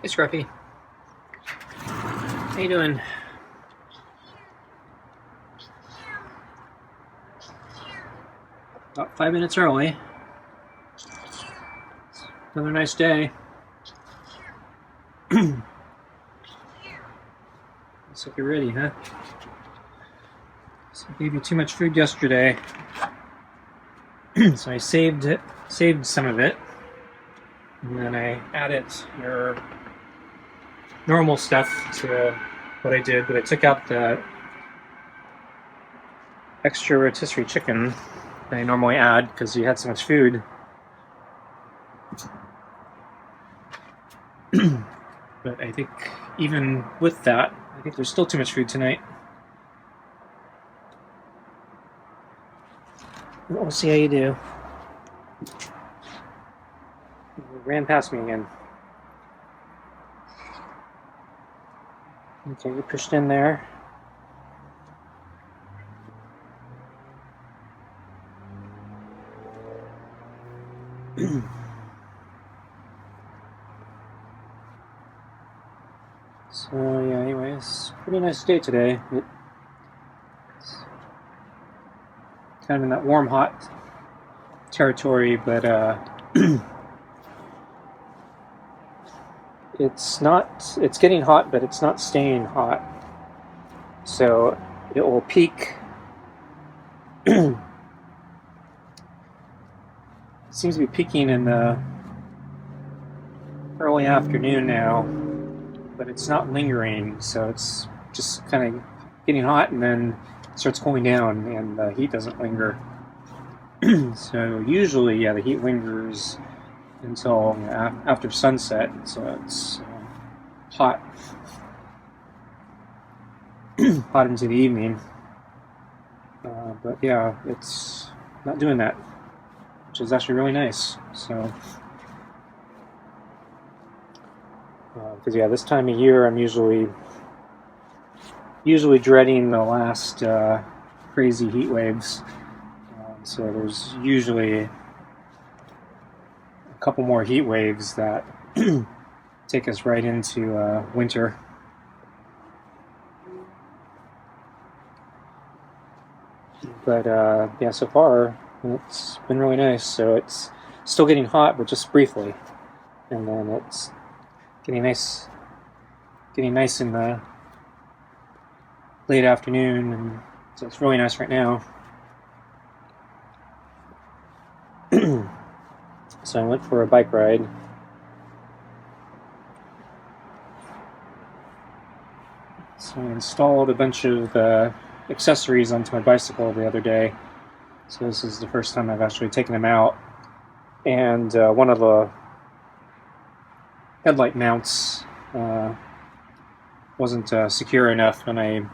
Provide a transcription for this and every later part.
Hey, Scruffy. How you doing? About 5 minutes early. Another nice day. Looks like you're ready, huh? So I gave you too much food yesterday, so I saved some of it, and then I added your normal stuff to what I did, but I took out the extra rotisserie chicken that I normally add because you had so much food. But I think even with that, I think there's still too much food tonight. We'll see how you do. You ran past me again. Okay, you pushed in there. So yeah, anyways, pretty nice day today. It's kind of in that warm, hot territory, but it's getting hot, but it's not staying hot. So it will peak. It seems to be peaking in the early afternoon now, but it's not lingering, so it's just kind of getting hot and then starts cooling down, and the heat doesn't linger. So usually, yeah, the heat lingers until after sunset, so it's hot hot into the evening. But yeah, it's not doing that, which is actually really nice. So because yeah, this time of year I'm usually dreading the last crazy heat waves. So there's usually a couple more heat waves that take us right into winter. But yeah, so far it's been really nice. So it's still getting hot, but just briefly, and then it's getting nice in the late afternoon, and so it's really nice right now. So I went for a bike ride. So I installed a bunch of accessories onto my bicycle the other day. So this is the first time I've actually taken them out. And one of the headlight mounts wasn't secure enough, and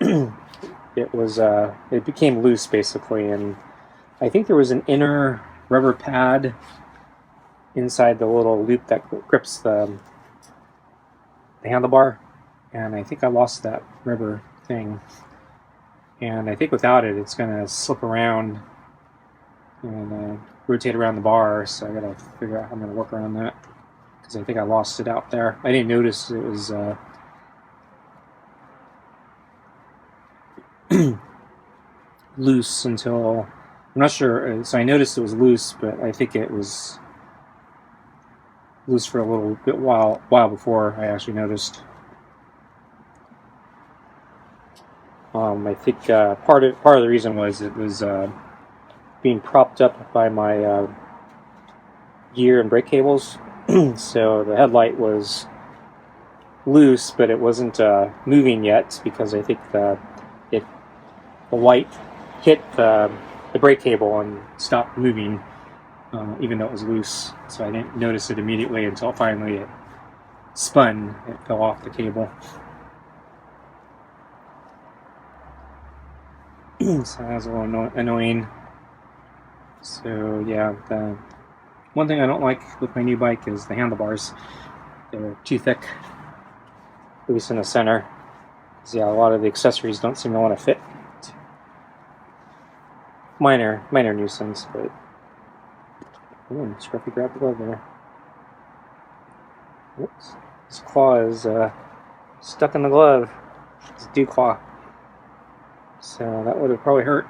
it became loose basically, and I think there was an inner rubber pad inside the little loop that grips the handlebar, and I think I lost that rubber thing, and I think without it it's gonna slip around and rotate around the bar, so I gotta figure out how I'm gonna work around that, because I think I lost it out there. I didn't notice it was loose until, I'm not sure, so I noticed it was loose, but I think it was loose for a little bit while before I actually noticed. I think part of the reason was it was being propped up by my gear and brake cables, so the headlight was loose, but it wasn't moving yet, because I think the light hit the brake cable and stopped moving, even though it was loose. So I didn't notice it immediately until finally it spun. It fell off the cable. So that was a little annoying. So yeah, the one thing I don't like with my new bike is the handlebars. They're too thick, at least in the center. So yeah, a lot of the accessories don't seem to want to fit. Minor nuisance, but Scruffy grabbed the glove there. Whoops. His claw is stuck in the glove. It's Dewclaw. So that would have probably hurt.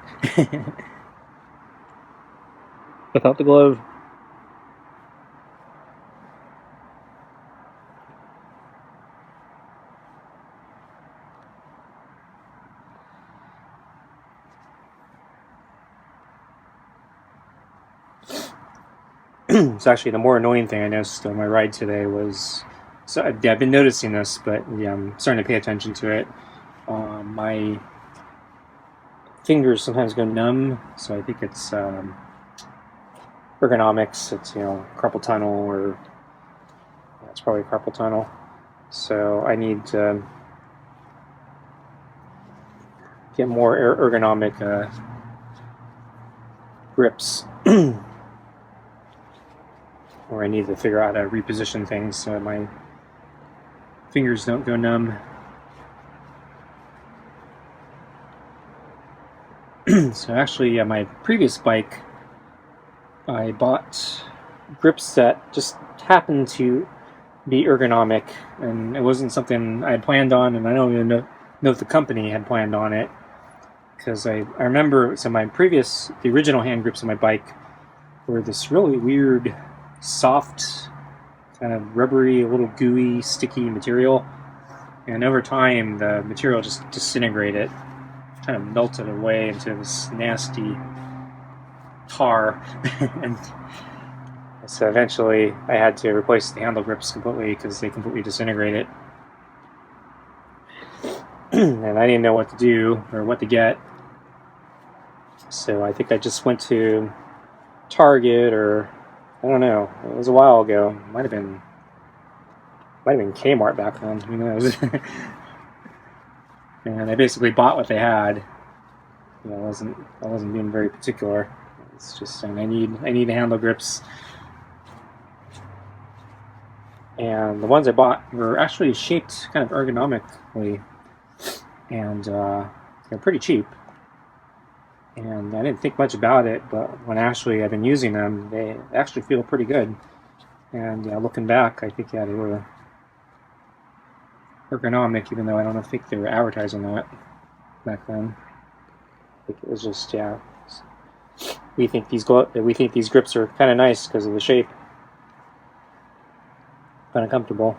Without the glove. So actually the more annoying thing I noticed on my ride today was, so I've been noticing this, but yeah, I'm starting to pay attention to it. My fingers sometimes go numb, so I think it's ergonomics. It's, you know, carpal tunnel, or yeah, it's probably carpal tunnel. So I need to get more ergonomic grips. Or I need to figure out how to reposition things so my fingers don't go numb. So actually, my previous bike, I bought grips that just happened to be ergonomic, and it wasn't something I had planned on, and I don't even know if the company had planned on it, because I remember, so the original hand grips on my bike were this really weird, soft, kind of rubbery, a little gooey, sticky material, and over time the material just disintegrated, kind of melted away into this nasty tar. And so eventually I had to replace the handle grips completely because they completely disintegrated. And I didn't know what to do or what to get, so I think I just went to Target, or I don't know, it was a while ago. Might have been Kmart back then, who knows. And I basically bought what they had. You know, I wasn't being very particular. It's just saying I need handle grips. And the ones I bought were actually shaped kind of ergonomically, and they're pretty cheap. And I didn't think much about it, but when actually I've been using them, they actually feel pretty good. And looking back, I think they were ergonomic, even though I don't think they were advertising that back then. I think it was just, we think these grips are kind of nice because of the shape, kind of comfortable.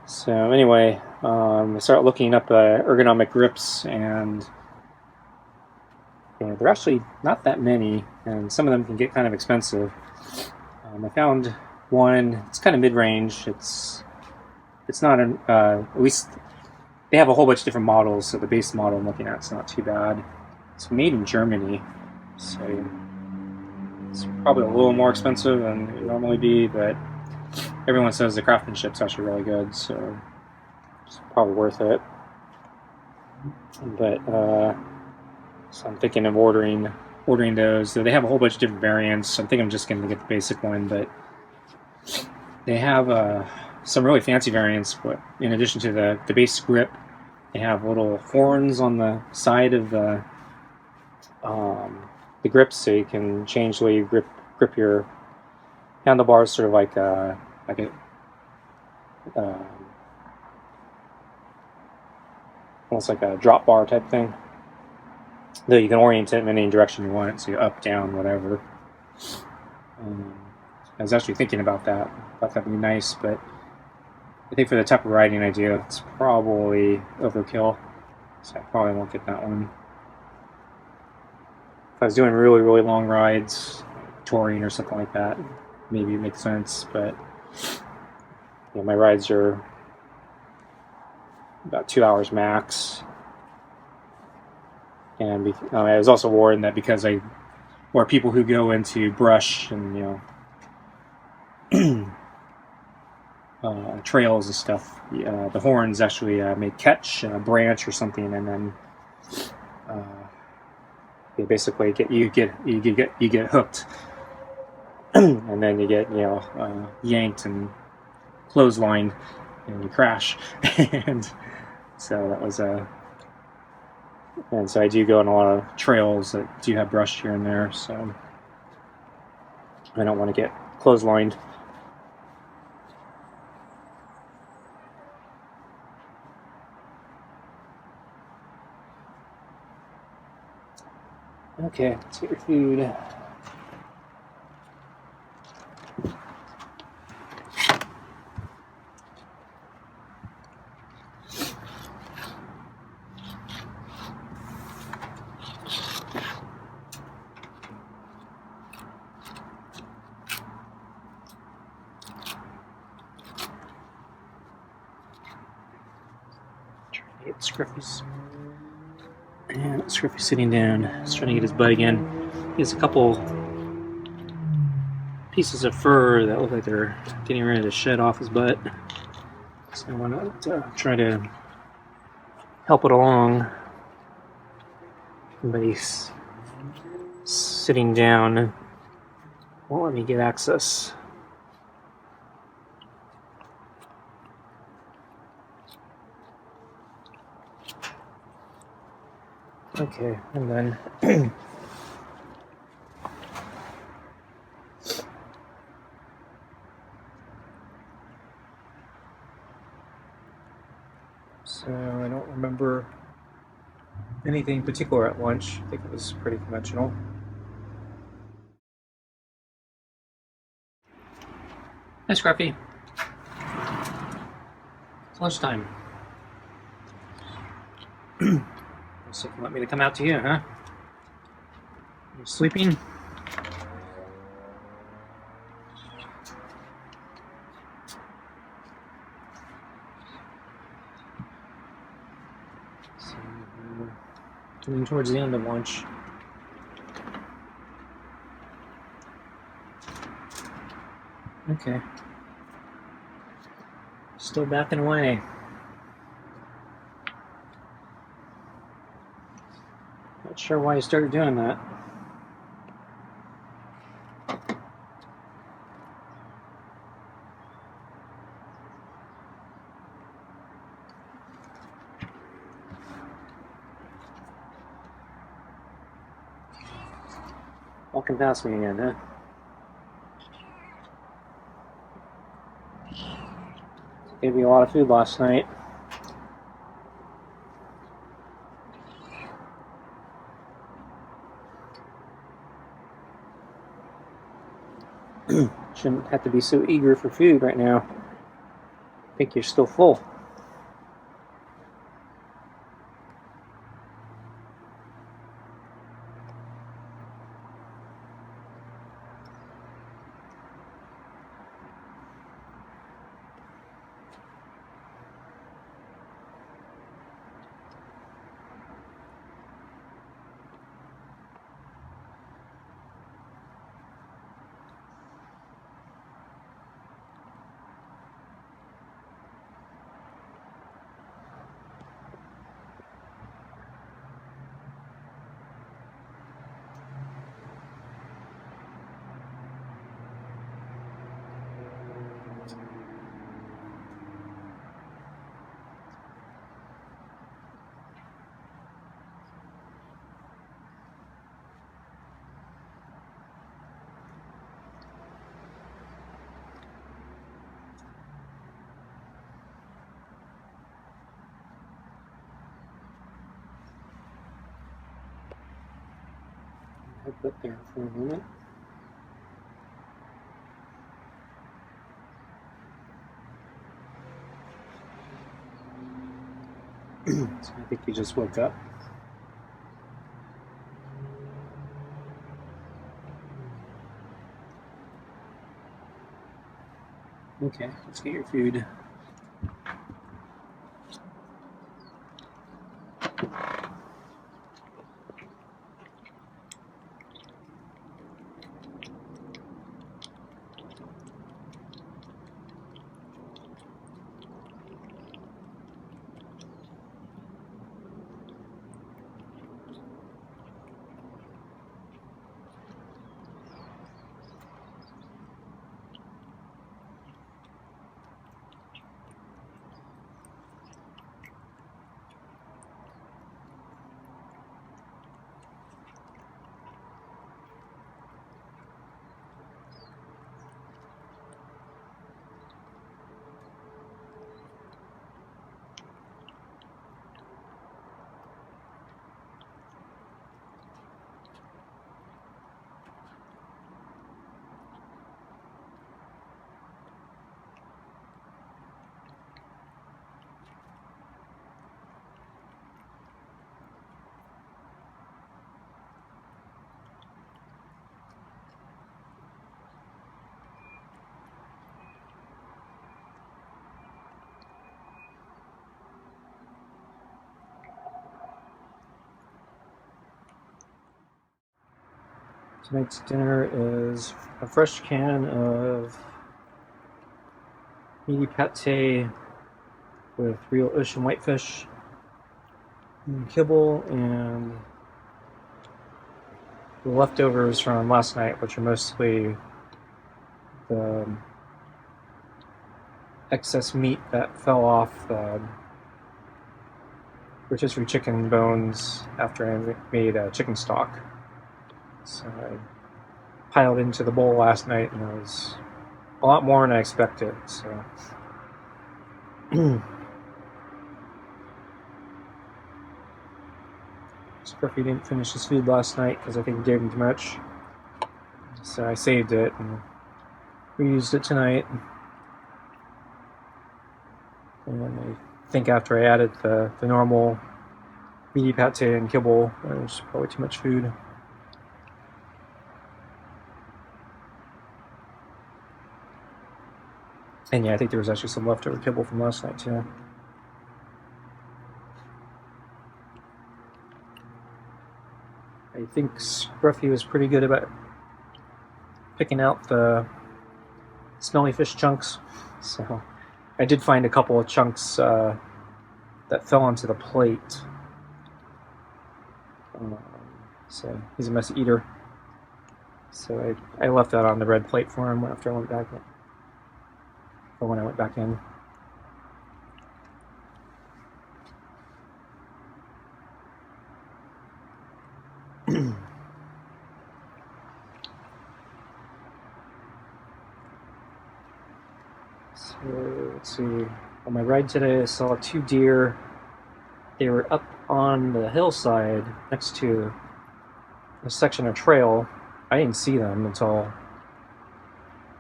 So anyway, I started looking up ergonomic grips, and they're actually not that many, and some of them can get kind of expensive. I found one. It's kind of mid-range. It's not at least they have a whole bunch of different models. So the base model I'm looking at is not too bad. It's made in Germany, so it's probably a little more expensive than it would normally be. But everyone says the craftsmanship's actually really good, so it's probably worth it. But so I'm thinking of ordering those. So they have a whole bunch of different variants. I think I'm just going to get the basic one, but they have some really fancy variants. But in addition to the base grip, they have little horns on the side of the grips, so you can change the way you grip your handlebars, sort of like a almost like a drop bar type thing. Though you can orient it in any direction you want it, so up, down, whatever. I was actually thinking about that. I thought that would be nice, but I think for the type of riding I do, it's probably overkill, so I probably won't get that one. If I was doing really, really long rides, touring or something like that, maybe it makes sense, but my rides are about 2 hours max. And I was also warned that because or people who go into brush and trails and stuff, the horns actually may catch a branch or something, and then they basically you get hooked, and then you get yanked and clotheslined, and you crash. And so that was and so I do go on a lot of trails that do have brush here and there, so I don't want to get clotheslined. Okay, let's get your food. Get Scruffy's. And Scruffy's sitting down. He's trying to get his butt again. He has a couple pieces of fur that look like they're getting ready to shed off his butt. So I want to try to help it along. But he's sitting down. Won't let me get access. Okay, I'm done. So I don't remember anything particular at lunch. I think it was pretty conventional. Hi, Scruffy. It's lunchtime. So you want me to come out to you, huh? You sleeping? So, coming towards the end of lunch. Okay. Still backing away. Not sure why you started doing that. Walking past me again, huh? Gave me a lot of food last night. Shouldn't have to be so eager for food right now. I think you're still full. Headbutt there for a moment. So I think you just woke up. Okay, let's get your food. Tonight's dinner is a fresh can of meaty pate with real ocean whitefish and kibble, and the leftovers from last night, which are mostly the excess meat that fell off the rotisserie chicken bones after I made a chicken stock. So I piled into the bowl last night, and it was a lot more than I expected. So Scruffy didn't finish his food last night because I think he gave him too much. So I saved it and reused it tonight. And I think after I added the normal meaty pate and kibble, there was probably too much food. And yeah, I think there was actually some leftover kibble from last night too. I think Scruffy was pretty good about picking out the smelly fish chunks. So I did find a couple of chunks that fell onto the plate. So he's a messy eater. So I left that on the red plate for him after I went back in. Or when I went back in. So let's see. On my ride today, I saw 2 deer. They were up on the hillside next to a section of trail. I didn't see them until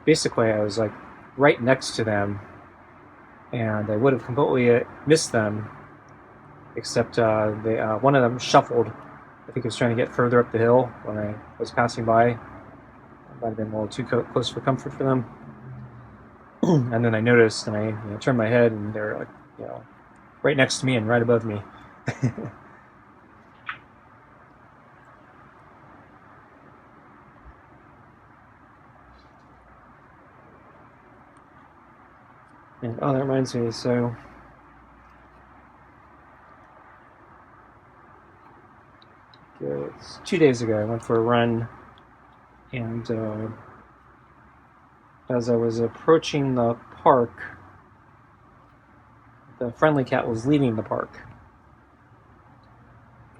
basically I was like right next to them, and I would have completely missed them, except one of them shuffled. I think he was trying to get further up the hill when I was passing by. It might have been a little too close for comfort for them. And then I noticed, and I turned my head, and they're like, right next to me and right above me. And oh, that reminds me. So it's 2 days ago, I went for a run, and as I was approaching the park, the friendly cat was leaving the park.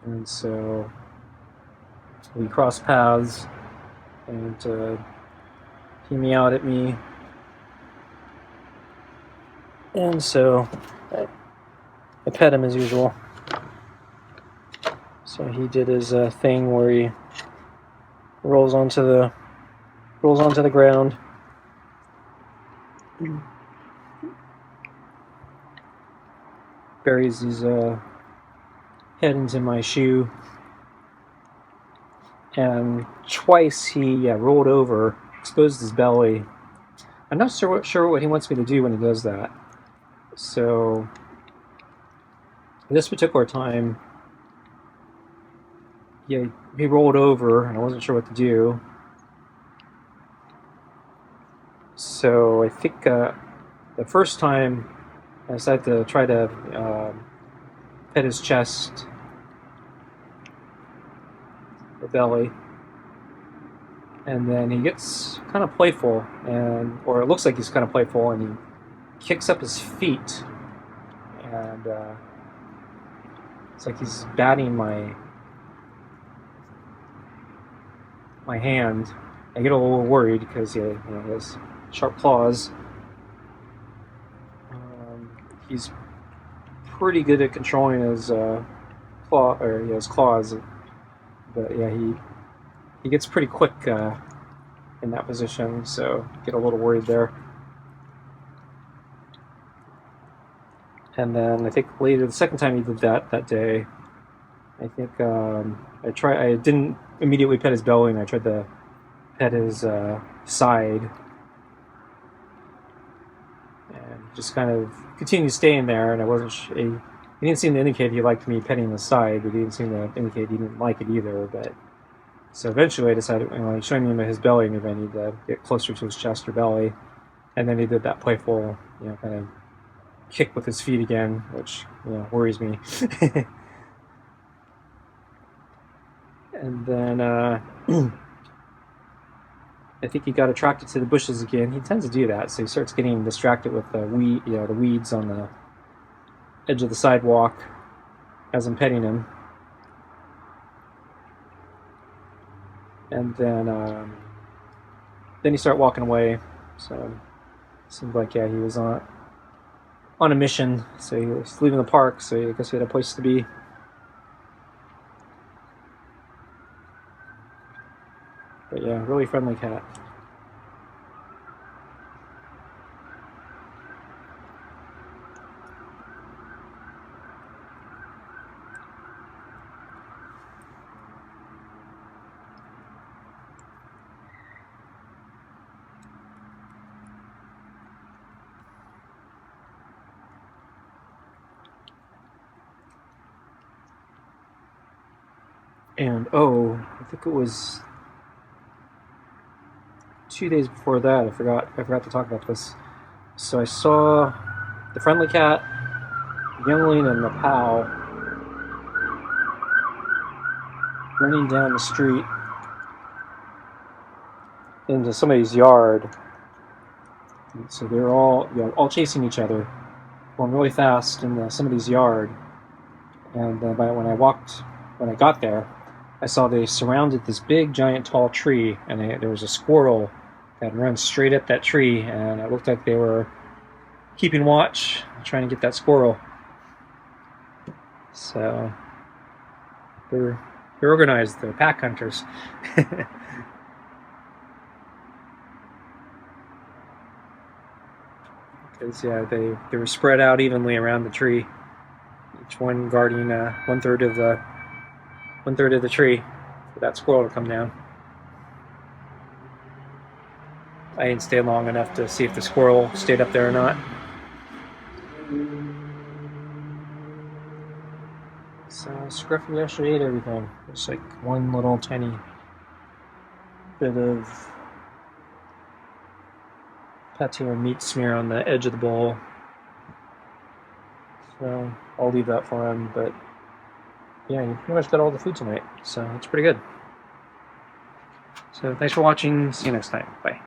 And so we crossed paths, and he meowed at me. And so I pet him as usual. So he did his thing where he rolls onto the ground. Buries his head into my shoe, and twice he rolled over, exposed his belly. I'm not sure what he wants me to do when he does that. So this particular time, he rolled over, and I wasn't sure what to do. So I think the first time I decided to try to pet his chest, or belly, and then he gets kind of playful, or it looks like he's kind of playful, and he kicks up his feet, and it's like he's batting my hand. I get a little worried because he has sharp claws. He's pretty good at controlling his his claws, but yeah, he gets pretty quick in that position, so get a little worried there. And then I think later, the second time he did that day, I think I didn't immediately pet his belly, and I tried to pet his side, and just kind of continued staying there. And I wasn't he didn't seem to indicate he liked me petting the side, but he didn't seem to indicate he didn't like it either. But So eventually I decided, he's showing me his belly, maybe I need to get closer to his chest or belly. And then he did that playful, kind of kick with his feet again, which, worries me. And then I think he got attracted to the bushes again. He tends to do that, so he starts getting distracted with the weeds on the edge of the sidewalk as I'm petting him. And then he started walking away. So it seemed like, he was on a mission. So he was leaving the park, so I guess he had a place to be. But yeah, really friendly cat. And I think it was 2 days before that. I forgot to talk about this. So I saw the friendly cat, the youngling, and the pal running down the street into somebody's yard. And so they're all chasing each other, going really fast in somebody's yard. And when I got there, I saw they surrounded this big, giant, tall tree, and there was a squirrel that run straight up that tree, and it looked like they were keeping watch, trying to get that squirrel. So they're organized. They're pack hunters. Because they were spread out evenly around the tree, each one guarding 1/3 of the tree for that squirrel to come down. I didn't stay long enough to see if the squirrel stayed up there or not. So Scruffy actually ate everything. It's like one little tiny bit of patio meat smear on the edge of the bowl. So I'll leave that for him, but yeah, he pretty much got all the food tonight, so it's pretty good. So thanks for watching. See you next time. Bye.